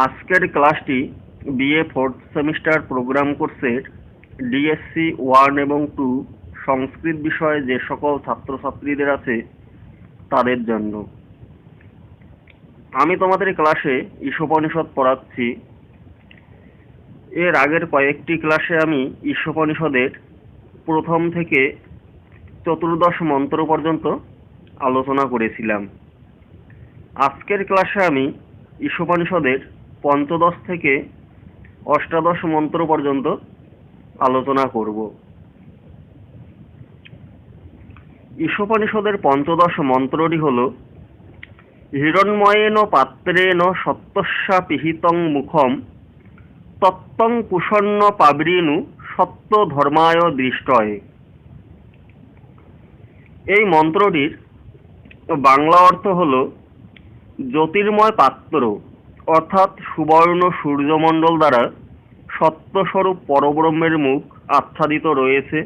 আজকের ক্লাসটি BA fourth semester programme কোর্সের ডিএসসি 1 এবং 2 সংস্কৃত বিষয়ে যে সকল ছাত্রছাত্রীদের আছে তাদের জন্য। আমি তোমাদের ক্লাসে ঈশোপনিষদ পড়াচ্ছি। এর আগের কয়েকটি ক্লাসে আমি ঈশোপনিষদের প্রথম থেকে চতুর্দশ মন্ত্র পর্যন্ত আলোচনা করেছিলাম। আজকের ক্লাসে আমি ঈশোপনিষদের পঞ্চদশ থেকে অষ্টাদশ মন্ত্র পর্যন্ত আলোচনা করব। ঈশোপনিষদের পঞ্চদশ মন্ত্রটি হল হিরণ্ময়েন পাত্রেণ সত্যস্যা পিহিতং মুখম তত্ত্বং কুষণ্য পাবৃণু সত্য ধর্মায় দৃষ্টয়ে। এই মন্ত্রটির বাংলা অর্থ হল জ্যোতির্ময় পাত্র অর্থাৎ সুবর্ণ সূর্যমণ্ডল দ্বারা সত্যস্বরূপ পরব্রহ্মের মুখ আচ্ছাদিত রয়েছে।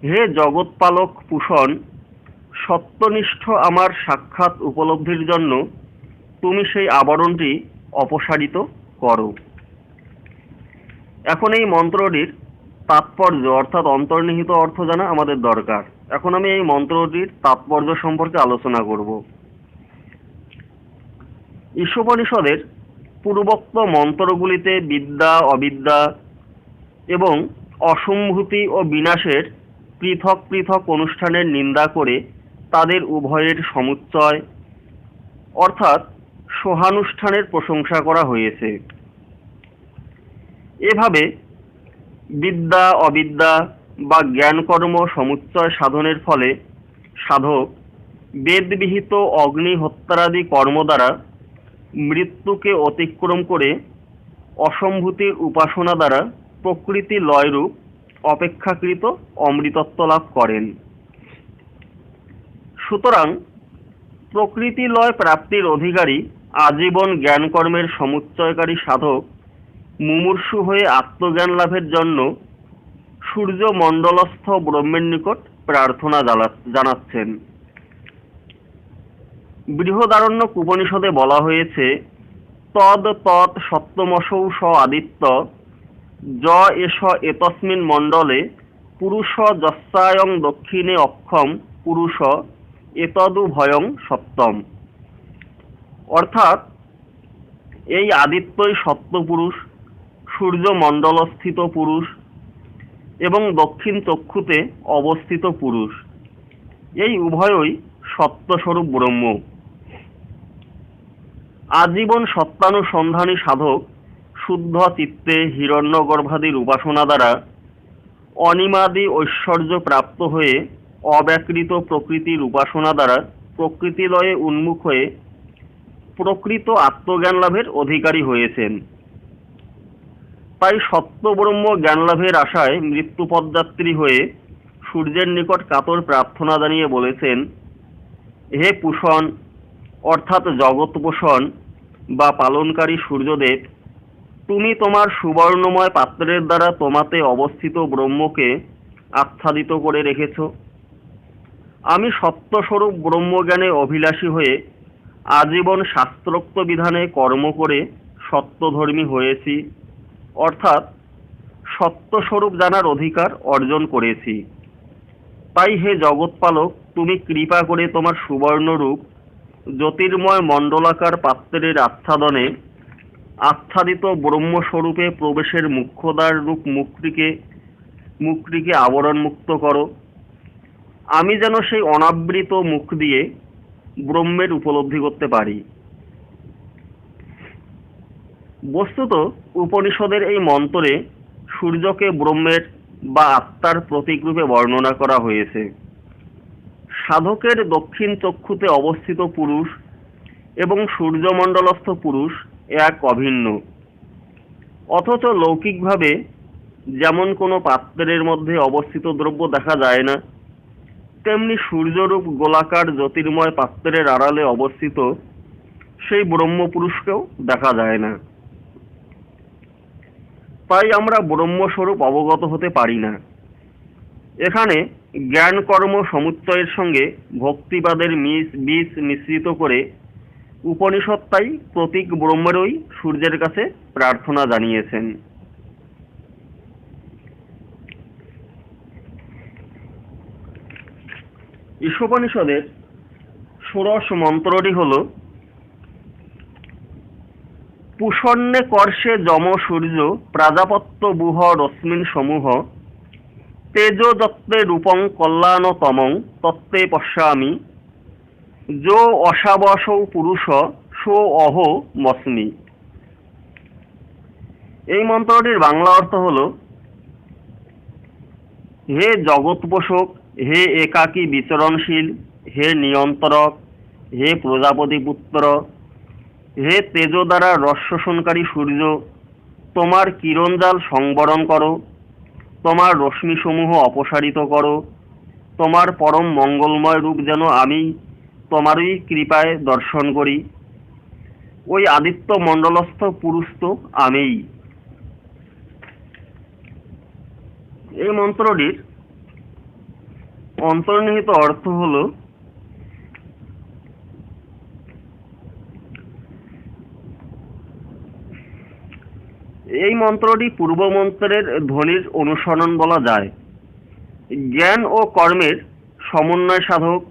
হে জগৎপালক পুষণ, সত্যনিষ্ঠ আমার সাক্ষাৎ উপলব্ধির জন্য তুমি সেই আবরণটি অপসারিত করো। এখন এই মন্ত্রটির তাৎপর্য অর্থাৎ অন্তর্নিহিত অর্থ জানা আমাদের দরকার। এখন আমি এই মন্ত্রটির তাৎপর্য সম্পর্কে আলোচনা করব। ঈশোপনিষদের পূর্বোক্ত মন্ত্রগুলিতে বিদ্যা অবিদ্যা এবং অসম্ভূতি ও বিনাশের পৃথক পৃথক অনুষ্ঠানের নিন্দা করে তাদের উভয়ের সমুচ্চয় অর্থাৎ সহানুষ্ঠানের প্রশংসা করা হয়েছে। এভাবে বিদ্যা অবিদ্যা বা জ্ঞানকর্ম সমুচ্চয় সাধনের ফলে সাধক বেদবিহিত অগ্নিহত্যাদি কর্ম দ্বারা মৃত্যুকে অতিক্রম করে অসম্ভূতির উপাসনা দ্বারা প্রকৃতি লয়রূপ অপেক্ষাকৃত অমৃতত্ব লাভ করেন। সুতরাং প্রকৃতি লয় প্রাপ্তির অধিকারী আজীবন জ্ঞানকর্মের সমুচ্চয়কারী সাধক মুমূর্ষু হয়ে আত্মজ্ঞান লাভের জন্য সূর্য মণ্ডলস্থ ব্রহ্মের নিকট প্রার্থনা জানাচ্ছেন। বৃহদারণ্যক উপনিষদে বলা হয়েছে, তদ তৎ সপ্তমসৌ স আদিত্য য এষ এতস্মিন মণ্ডলে পুরুষ যস্যায়ং দক্ষিণে অক্ষম পুরুষ এতদু ভয়ং সপ্তম। অর্থাৎ এই আদিত্যই সপ্তপুরুষ, সূর্য মণ্ডলস্থিত পুরুষ এবং দক্ষিণ চক্ষুতে অবস্থিত পুরুষ, এই উভয়ই সত্যস্বরূপ ব্রহ্ম। আজীবন সত্যানুসন্ধানী সাধক শুদ্ধ চিত্তে হিরণ্যগর্ভাদির উপাসনা দ্বারা অনিমাদি ঐশ্বর্য প্রাপ্ত হয়ে অব্যাকৃত প্রকৃতির উপাসনা দ্বারা প্রকৃতিলয়ে উন্মুখ হয়ে প্রকৃত আত্মজ্ঞান লাভের অধিকারী হয়েছেন। তাই সত্যব্রহ্ম জ্ঞান লাভের আশায় মৃত্যুপদযাত্রী হয়ে সূর্যের নিকট কাতর প্রার্থনা জানিয়ে বলেছেন, হে পুষণ অর্থাৎ জগৎ পোষণ বা পালনকারী সূর্যদেব, তুমি তোমার সুবর্ণময় পাত্রের দ্বারা তোমাতে অবস্থিত ব্রহ্মকে আচ্ছাদিত করে রেখেছ। আমি সত্যস্বরূপ ব্রহ্মজ্ঞানে অভিলাষী হয়ে আজীবন শাস্ত্রোক্ত বিধানে কর্ম করে সত্যধর্মী হয়েছি অর্থাৎ সত্যস্বরূপ জানার অধিকার অর্জন করেছি। তাই হে জগৎপালক, তুমি কৃপা করে তোমার সুবর্ণরূপ জ্যোতির্ময় মণ্ডলাকার পাত্রের আচ্ছাদনে আচ্ছাদিত ব্রহ্মস্বরূপে প্রবেশের মুখ্যদ্বার রূপ মুখটিকে আবরণ মুক্ত করো। আমি যেন সেই অনাবৃত মুখ দিয়ে ব্রহ্মের উপলব্ধি করতে পারি। বস্তুত উপনিষদের এই মন্ত্রে সূর্যকে ব্রহ্মের বা আত্মার প্রতীকরূপে বর্ণনা করা হয়েছে। সাধকের দক্ষিণ চক্ষুতে অবস্থিত পুরুষ এবং সূর্যমণ্ডলস্থ পুরুষ এক অভিন্ন, অথচ লৌকিকভাবে যেমন কোনো পাত্রের মধ্যে অবস্থিত দ্রব্য দেখা যায় না, তেমনি সূর্যরূপ গোলাকার জ্যোতির্ময় পাত্রের আড়ালে অবস্থিত সেই ব্রহ্মপুরুষকেও দেখা যায় না। তাই আমরা ব্রহ্মস্বরূপ অবগত হতে পারি না। এখানে জ্ঞান কর্ম সমুচ্চয়ের সঙ্গে ভক্তিবাদের বীজ মিশ্রিত করে উপনিষদ তাই প্রতীক ব্রহ্মেরই সূর্যের কাছে প্রার্থনা জানিয়েছেন। ঈশোপনিষদের ষোড়শ মন্ত্রটি হল পুষণ্যে কর্ষে যম সূর্য প্রাজাপত্য বুহ রশ্মিন সমূহ তেজো যত্তে রূপং কল্যাণতমং তত্ত্বে পশ্যামি যো অসাবসৌ পুরুষ সো অহো মস্মি। এই মন্ত্রটির বাংলা অর্থ হল, হে জগৎ পোষক, হে একাকী বিচরণশীল, হে নিয়ন্ত্রক, হে প্রজাপতি পুত্র, হে তেজ দ্বারা রস শোষণকারী সূর্য, তোমার কিরণজাল সংবরণ করো, তোমার রশ্মিসমূহ অপসারিত করো, তোমার পরম মঙ্গলময় রূপ যেন আমি তোমারই কৃপায় দর্শন করি। ওই আদিত্য মণ্ডলস্থ পুরুষ তো আমিই। এই মন্ত্রটির অন্তর্নিহিত অর্থ হল, এই মন্ত্রটি পূর্ব মন্ত্রের ধ্বনির অনুসরণ বলা যায়। জ্ঞান ও কর্মের সমন্বয় সাধক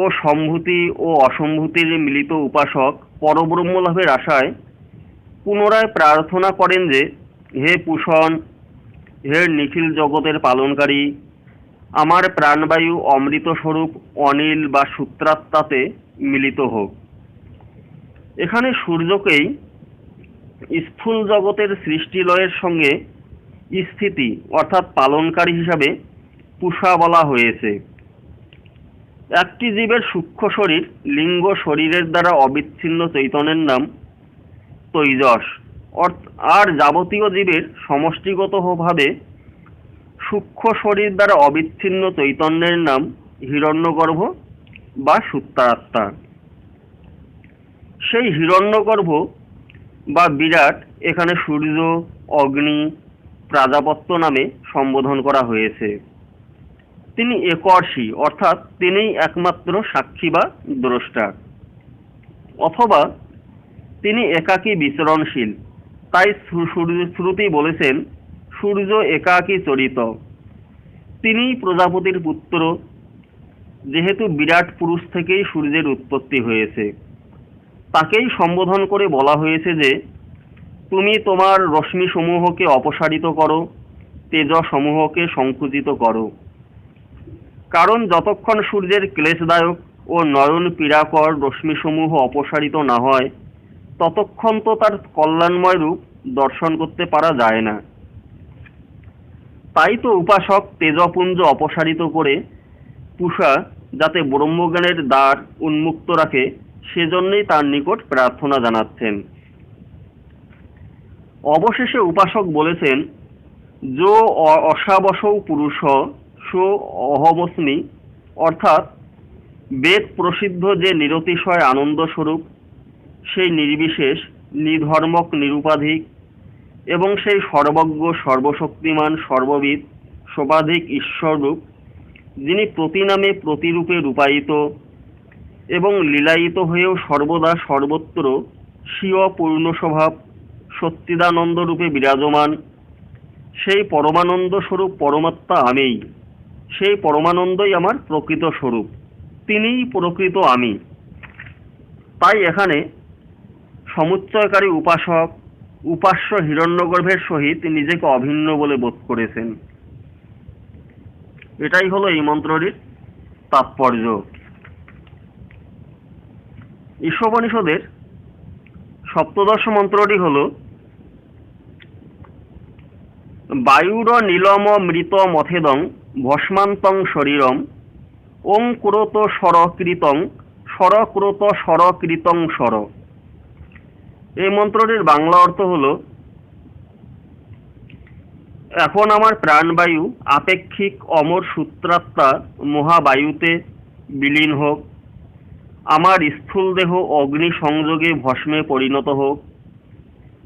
ও সম্ভূতি ও অসম্ভূতির মিলিত উপাসক পরব্রহ্ম লাভের আশায় পুনরায় প্রার্থনা করেন যে, হে পুষণ, হে নিখিল জগতের পালনকারী, আমার প্রাণবায়ু অমৃত স্বরূপ অনিল বা সূত্রাত্মাতে মিলিত হোক। এখানে সূর্যকেই স্থূল জগতের সৃষ্টিলয়ের সঙ্গে স্থিতি অর্থাৎ পালনকারী হিসাবে পুষা বলা হয়েছে। একটি জীবের সূক্ষ্ম শরীর লিঙ্গ শরীরের দ্বারা অবিচ্ছিন্ন চৈতন্যের নাম তৈজস, আর যাবতীয় জীবের সমষ্টিগতভাবে সূক্ষ্ম শরীর দ্বারা অবিচ্ছিন্ন চৈতন্যের নাম হিরণ্যগর্ভ বা সূত্রাত্মা। সেই হিরণ্যগর্ভ বা বিরাট এখানে সূর্য, অগ্নি, প্রাজাপত্য নামে সম্বোধন করা হয়েছে। তিনি একর্ষী অর্থাৎ তিনিই একমাত্র সাক্ষী বা দ্রষ্টা, অথবা তিনি একাকী বিচরণশীল। তাই শ্রুতি বলেছেন, সূর্য একাকী চরিত। তিনিই প্রজাপতির পুত্র, যেহেতু বিরাট পুরুষ থেকেই সূর্যের উৎপত্তি হয়েছে। তাকেই সম্বোধন করে বলা হয়েছে যে, তুমি তোমার রশ্মিসমূহকে অপসারিত করো, তেজসমূহকে সংকুচিত করো। কারণ যতক্ষণ সূর্যের ক্লেশদায়ক ও নয়ন পীড়াকর রশ্মিসমূহ অপসারিত না হয়, ততক্ষণ তো তার কল্যাণময় রূপ দর্শন করতে পারা যায় না। তাই তো উপাসক তেজপুঞ্জ অপসারিত করে পুষা যাতে ব্রহ্মজ্ঞানের দ্বার উন্মুক্ত রাখে, সেজন্যই তার নিকট প্রার্থনা জানাচ্ছেন। অবশেষে উপাসক বলেছেন, যো অসাবসৌ পুরুষ সো অহমস্মি, অর্থাৎ বেদ প্রসিদ্ধ যে নিরতিশয় আনন্দ স্বরূপ, সেই নির্বিশেষ, নিধর্মক, নিরুপাধিক এবং সেই সর্বজ্ঞ, সর্বশক্তিমান, সর্ববিদ, সর্বাধিক ঈশ্বররূপ, যিনি প্রতি নামে প্রতিরূপে রূপায়িত এবং লীলায়িত হয়েও সর্বদা সর্বত্র স্বীয় পূর্ণ স্বভাব সচ্চিদানন্দ রূপে বিরাজমান, সেই পরমানন্দ স্বরূপ পরমাত্মা আমিই। সেই পরমানন্দই আমার প্রকৃত স্বরূপ, তিনিই প্রকৃত আমি। তাই এখানে সমুচ্চয়কারী উপাসক উপাস্য হিরণ্যগর্ভের সহিত নিজেকে অভিন্ন বলে বোধ করেছেন। এটাই হলো এই মন্ত্রটির তাৎপর্য। ঈশোপনিষদের সপ্তদশ মন্ত্রটি হল, বায়ুর নীলম মৃত মথেদং ভস্মান্তং শরীরম ওং ক্রোত স্বরকৃতং স্বরক্রোত স্বরকৃতং স্বর। এই মন্ত্রটির বাংলা অর্থ হল, এখন আমার প্রাণবায়ু আপেক্ষিক অমর সূত্রাত্মা মহাবায়ুতে বিলীন হোক, আমার স্থূল দেহ অগ্নি সংযোগে ভস্মে পরিণত হোক।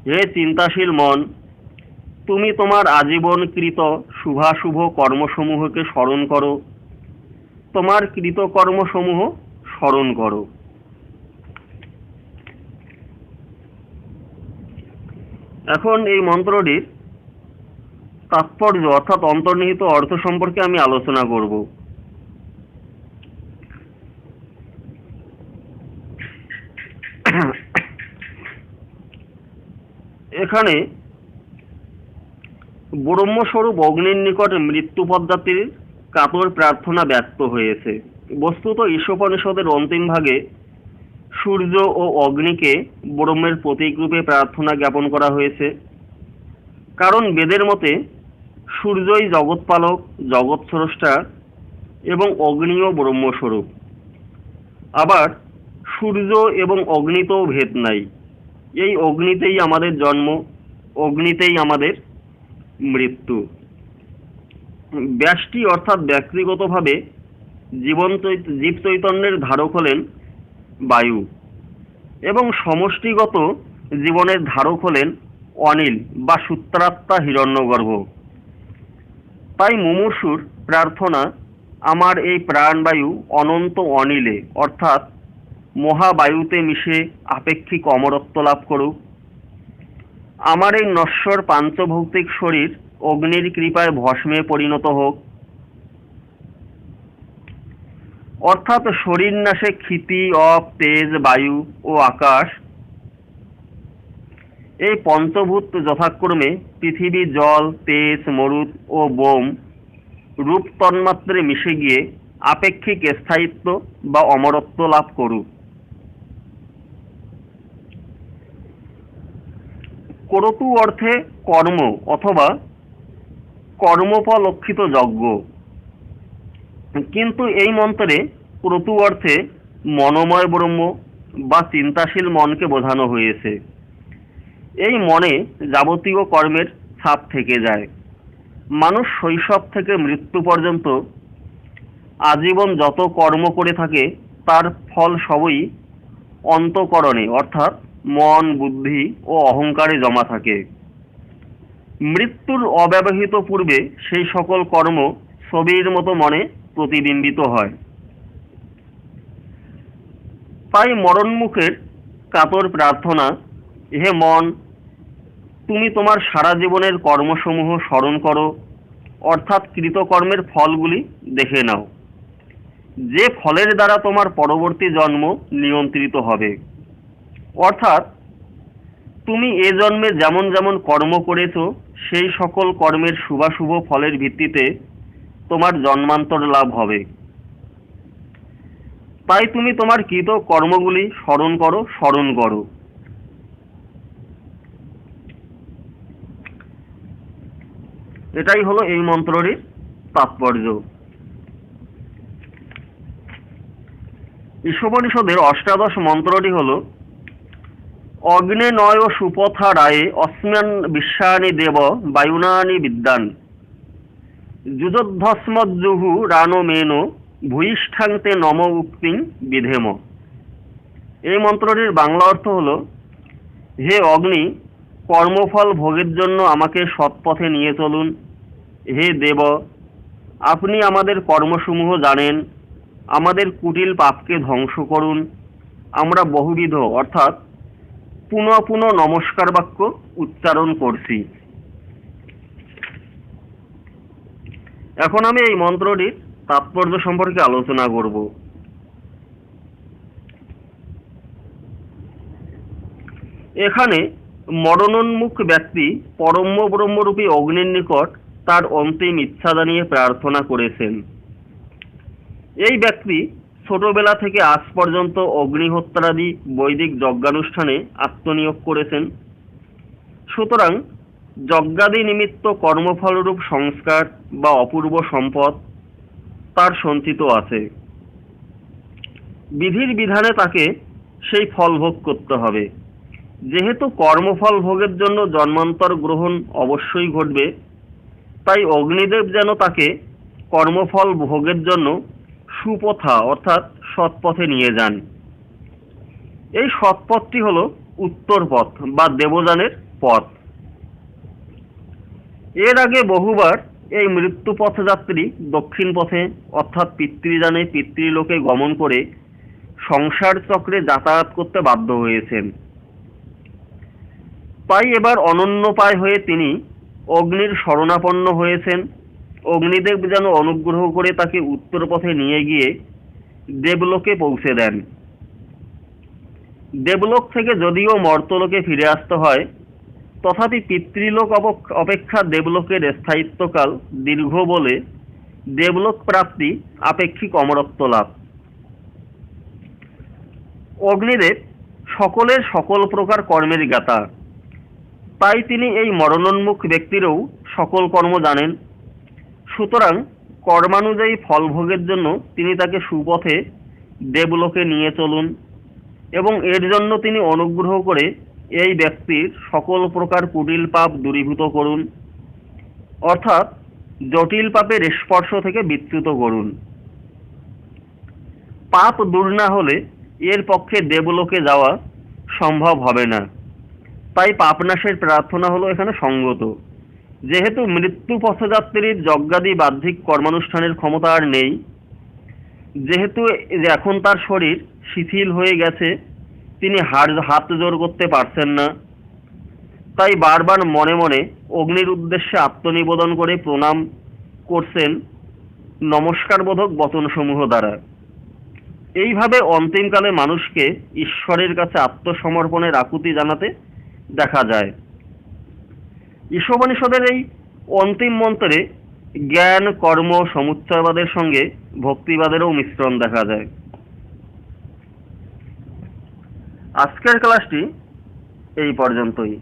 হে চিন্তাশীল মন, তুমি তোমার আজীবনকৃত শুভাশুভ কর্মসমূহকে স্মরণ করো, তোমার কৃতকর্মসমূহ স্মরণ করো। এখন এই মন্ত্রটির তাৎপর্য অর্থাৎ অন্তর্নিহিত অর্থ সম্পর্কে আমি আলোচনা করব। এখানে ব্রহ্মস্বরূপ অগ্নির নিকট মৃত্যুপদযাত্রীর কাতর প্রার্থনা ব্যক্ত হয়েছে। বস্তুত ঈশোপনিষদের অন্তিম ভাগে সূর্য ও অগ্নিকে ব্রহ্মের প্রতীক রূপে প্রার্থনা জ্ঞাপন করা হয়েছে। কারণ বেদের মতে সূর্যই জগৎপালক, জগৎ স্রষ্টা এবং অগ্নিও ব্রহ্মস্বরূপ। আবার সূর্য এবং অগ্নিতেও ভেদ নাই। এই অগ্নিতেই আমাদের জন্ম, অগ্নিতেই আমাদের মৃত্যু। ব্যষ্টি অর্থাৎ ব্যক্তিগতভাবে জীব চৈতন্যের ধারক হলেন বায়ু এবং সমষ্টিগত জীবনের ধারক হলেন অনিল বা সূত্রাত্মা হিরণ্যগর্ভ। তাই মুমূর্ষুর প্রার্থনা, আমার এই প্রাণবায়ু অনন্ত অনিলে অর্থাৎ মহাবায়ুতে মিশে আপেক্ষিক অমরত্ব লাভ করুক। আমার এই নশ্বর পাঞ্চভৌতিক শরীর অগ্নির কৃপায় ভস্মে পরিণত হোক। অর্থাৎ শরীর নাশে ক্ষিতি, অপ, তেজ, বায়ু ও আকাশ এই পঞ্চভূত যথাক্রমে পৃথিবী, জল, তেজ, মরুত ও বোম রূপ তন্মাত্রে মিশে গিয়ে আপেক্ষিক স্থায়িত্ব বা অমরত্ব লাভ করুক। ক্রতু অর্থে কর্ম অথবা কর্মফলক্ষিত যজ্ঞ, কিন্তু এই মন্ত্রে ক্রতু অর্থে মনোময় ব্রহ্ম বা চিন্তাশীল মনকে বোঝানো হয়েছে। এই মনে যাবতীয় কর্মের ছাপ থেকে যায়। মানুষ শৈশব থেকে মৃত্যু পর্যন্ত আজীবন যত কর্ম করে থাকে তার ফল সবই অন্তঃকরণে অর্থাৎ মন, বুদ্ধি ও অহংকারে জমা থাকে। মৃত্যুর অব্যবহিত পূর্বে সেই সকল কর্ম ছবির মতো মনে প্রতিবিম্বিত হয়। তাই মরণমুখের কাতর প্রার্থনা, হে মন, তুমি তোমার সারা জীবনের কর্মসমূহ স্মরণ করো, অর্থাৎ কৃতকর্মের ফলগুলি দেখে নাও, যে ফলের দ্বারা তোমার পরবর্তী জন্ম নিয়ন্ত্রিত হবে। অর্থাৎ তুমি এ জন্মে যেমন যেমন কর্ম করেছ সেই সকল কর্মের শুভাশুভ ফলের ভিত্তিতে তোমার জন্মান্তর লাভ হবে। তাই তুমি তোমার কৃত কর্মগুলি স্মরণ করো। এটাই হলো এই মন্ত্রটির তাৎপর্য। ঈশোপনিষদের অষ্টাদশ মন্ত্রটি হলো অগ্নে নয় সুপথা রায়ে অস্মিন বিশ্বানি দেব বায়ুনানি বিদ্যান যুযোদ্ধস্মজ্জুহু রানো মেনো ভূয়িষ্ঠাংতে নম উক্তিং বিধেম। এই মন্ত্রটির বাংলা অর্থ হলো, হে অগ্নি, কর্মফল ভোগের জন্য আমাকে সৎপথে নিয়ে চলুন। হে দেব, আপনি আমাদের কর্মসমূহ জানেন, আমাদের কুটিল পাপকে ধ্বংস করুন। আমরা বহুবিধ অর্থাৎ পুনঃ পুনঃ নমস্কার বাক্য উচ্চারণ করছি। এখন আমি এই মন্ত্রটির তাৎপর্য সম্পর্কে আলোচনা করব। এখানে মরণোন্মুখ ব্যক্তি পরম ব্রহ্মরূপী অগ্নির নিকট তার অন্তিম ইচ্ছা জানিয়ে প্রার্থনা করেছেন। এই ব্যক্তি ছোটবেলা থেকে আজ পর্যন্ত অগ্নিহোত্রাদি বৈদিক যজ্ঞানুষ্ঠানে আত্মনিয়োগ করেছেন। সুতরাং যজ্ঞাদি নিমিত্ত কর্মফলরূপ সংস্কার বা অপূর্ব সম্পদ তার সঞ্চিত আছে। বিধির বিধানে তাকে সেই ফল ভোগ করতে হবে। যেহেতু কর্মফল ভোগের জন্য জন্মান্তর গ্রহণ অবশ্যই ঘটবে, তাই অগ্নিদেব যেন তাকে কর্মফল ভোগের জন্য সুপথা অর্থাৎ সৎপথে নিয়ে যান। এই সৎপথটি হল উত্তর পথ বা দেবযানের পথ। এর আগে বহুবার এই মৃত্যুপথ যাত্রী দক্ষিণ পথে অর্থাৎ পিতৃযানে পিতৃলোকে গমন করে সংসার চক্রে যাতায়াত করতে বাধ্য হয়েছেন। তাই এবার অনন্যোপায় হয়ে তিনি অগ্নির শরণাপন্ন হয়েছেন। অগ্নিদেব যেন অনুগ্রহ করে তাকে উত্তর পথে নিয়ে গিয়ে দেবলোকে পৌঁছে দেন। দেবলোক থেকে যদিও মর্তলোকে ফিরে আসতে হয়, তথাপি পিতৃলোক অপেক্ষা দেবলোকের স্থায়িত্বকাল দীর্ঘ বলে দেবলোক প্রাপ্তি আপেক্ষিক অমরত্ব লাভ। অগ্নিদেব সকলের সকল প্রকার কর্মের জ্ঞাতা, তাই তিনি এই মরণোন্মুখ ব্যক্তিরও সকল কর্ম জানেন। সুতরাং কর্মানুযায়ী ফলভোগের জন্য তিনি তাকে সুপথে দেবলোকে নিয়ে চলুন এবং এর জন্য তিনি অনুগ্রহ করে এই ব্যক্তির সকল প্রকার কুটিল পাপ দূরীভূত করুন, অর্থাৎ জটিল পাপের স্পর্শ থেকে বিচ্যুত করুন। পাপ দূর না হলে এর পক্ষে দেবলোকে যাওয়া সম্ভব হবে না। তাই পাপনাশের প্রার্থনা হলো এখানে সঙ্গত। যেহেতু মৃত্যু পথযাত্রীর যজ্ঞাদি বাহ্যিক কর্মানুষ্ঠানের ক্ষমতা আর নেই, যেহেতু এখন তার শরীর শিথিল হয়ে গেছে, তিনি হাত জোর করতে পারছেন না, তাই বারবার মনে মনে অগ্নির উদ্দেশ্যে আত্মনিবেদন করে প্রণাম করছেন নমস্কারবোধক বচনসমূহ দ্বারা। এইভাবে অন্তিমকালে মানুষকে ঈশ্বরের কাছে আত্মসমর্পণের আকুতি জানাতে দেখা যায়। ঈশোপনিষদের এই অন্তিম মন্ত্রে জ্ঞান কর্ম সমুচ্চয়বাদের সঙ্গে ভক্তিবাদেরও মিশ্রণ দেখা যায়। আজকের ক্লাসটি এই পর্যন্তই।